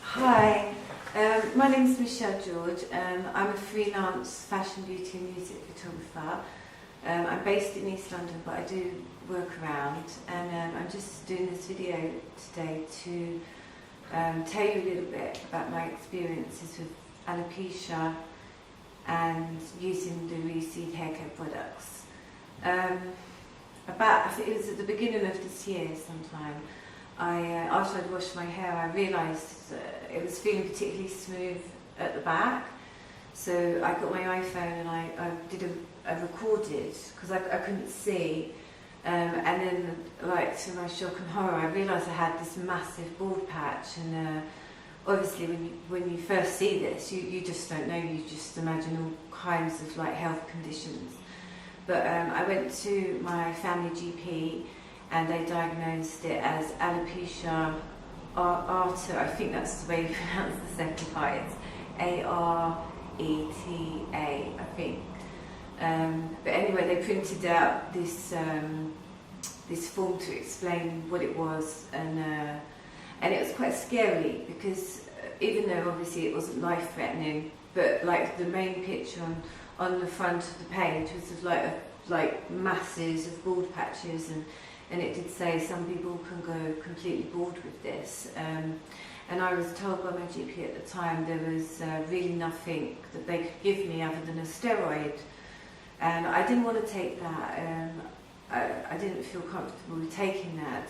Hi, my name is Michelle George. I'm a freelance fashion, beauty and music photographer. I'm based in East London, but I do work around, and I'm just doing this video today to tell you a little bit about my experiences with alopecia and using the Reseed hair care products. I think it was at the beginning of this year sometime, after I'd washed my hair, I realised it was feeling particularly smooth at the back. So I got my iPhone and I recorded, because I couldn't see. And then, like, to my shock and horror, I realised I had this massive bald patch. And obviously, when you first see this, you just don't know. You just imagine all kinds of like health conditions. But I went to my family GP, and they diagnosed it as alopecia areata. I think that's the way you pronounce the second part. It's A-R-E-T-A, I think. But anyway, they printed out this this form to explain what it was, and it was quite scary, because even though obviously it wasn't life-threatening, but like the main picture on the front of the page was of like masses of bald patches, and it did say some people can go completely bald with this. And I was told by my GP at the time there was really nothing that they could give me other than a steroid. And I didn't want to take that. I didn't feel comfortable with taking that.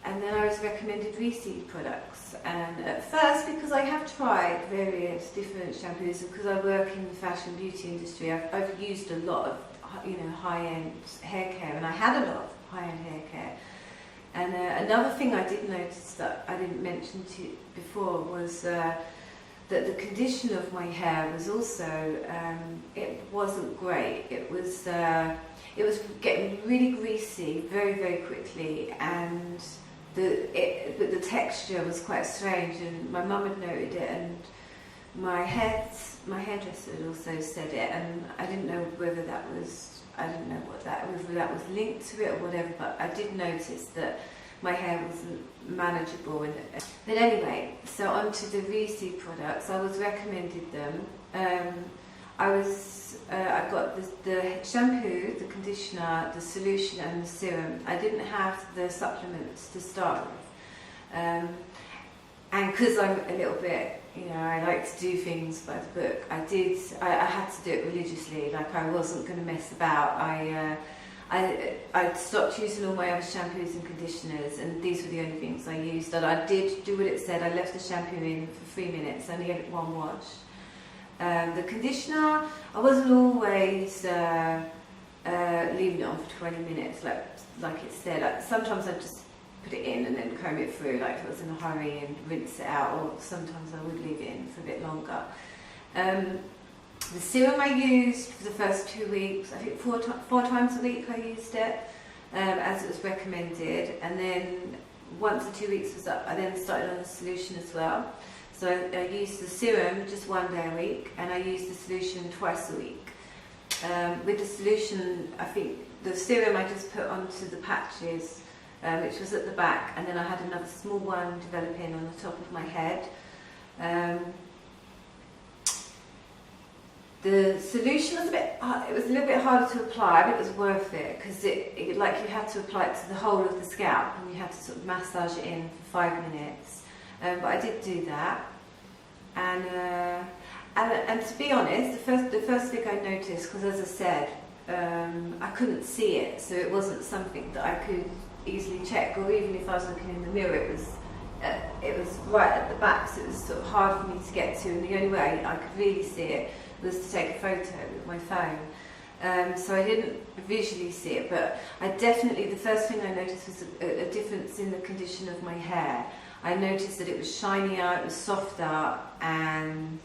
And then I was recommended Reseed products. And at first, because I have tried various different shampoos, and because I work in the fashion beauty industry, I've used a lot of high-end hair care, and I had a lot of high-end hair care. And another thing I did notice that I didn't mention to you before was that the condition of my hair was also, it wasn't great. It was getting really greasy very, very quickly, and but the texture was quite strange, and my mum had noted it, and my hairdresser had also said it, and I didn't know whether that was, whether that was linked to it or whatever, but I did notice that my hair wasn't manageable. But anyway, so onto the Reseed products. I was recommended them. I got the shampoo, the conditioner, the solution and the serum. I didn't have the supplements to start with. And because I'm a little bit, I like to do things by the book, I had to do it religiously. Like, I wasn't going to mess about. I stopped using all my other shampoos and conditioners, and these were the only things I used. And I did do what it said. I left the shampoo in for 3 minutes, only gave it one wash. The conditioner, I wasn't always leaving it on for 20 minutes, like it said. Sometimes I'd just put it in and then comb it through, like if I was in a hurry, and rinse it out, or sometimes I would leave it in for a bit longer. The serum I used for the first 2 weeks, I think four times a week I used it, as it was recommended, and then once the 2 weeks was up, I then started on the solution as well. So I used the serum just 1 day a week, and I used the solution twice a week. With the solution, I think the serum I just put onto the patches, which was at the back, and then I had another small one developing on the top of my head. The solution was it was a little bit harder to apply, but it was worth it, because it like you had to apply it to the whole of the scalp, and you had to sort of massage it in for 5 minutes. But I did do that, and to be honest, the first thing I noticed, because as I said, I couldn't see it, so it wasn't something that I could easily check, or even if I was looking in the mirror, it was right at the back, so it was sort of hard for me to get to, and the only way I could really see it was to take a photo with my phone. So I didn't visually see it, but the first thing I noticed was a difference in the condition of my hair. I noticed that it was shinier, it was softer, and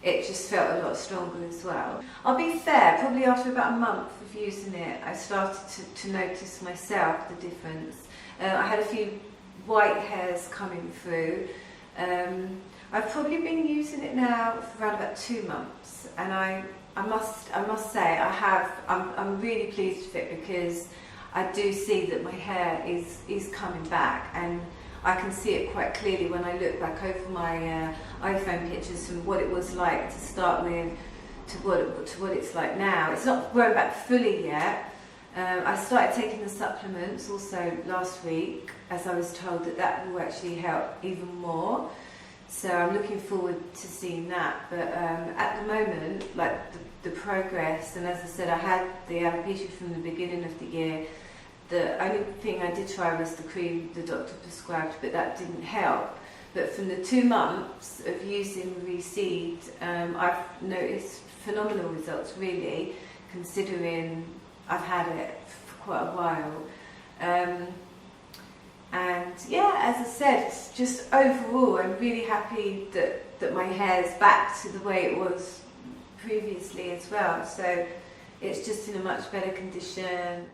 it just felt a lot stronger as well. I'll be fair, probably after about a month of using it, I started to notice myself the difference. I had a few white hairs coming through. I've probably been using it now for around about 2 months, and I must say I'm really pleased with it, because I do see that my hair is coming back, and I can see it quite clearly when I look back over my iPhone pictures from what it was like to start with to what it's like now. It's not grown back fully yet. I started taking the supplements also last week, as I was told that will actually help even more. So I'm looking forward to seeing that. But at the moment, like the progress, and as I said, I had the alopecia from the beginning of the year. The only thing I did try was the cream the doctor prescribed, but that didn't help. But from the 2 months of using Reseed, I've noticed phenomenal results, really, considering I've had it for quite a while. And yeah, as I said, just overall, I'm really happy that my hair's back to the way it was previously as well. So it's just in a much better condition.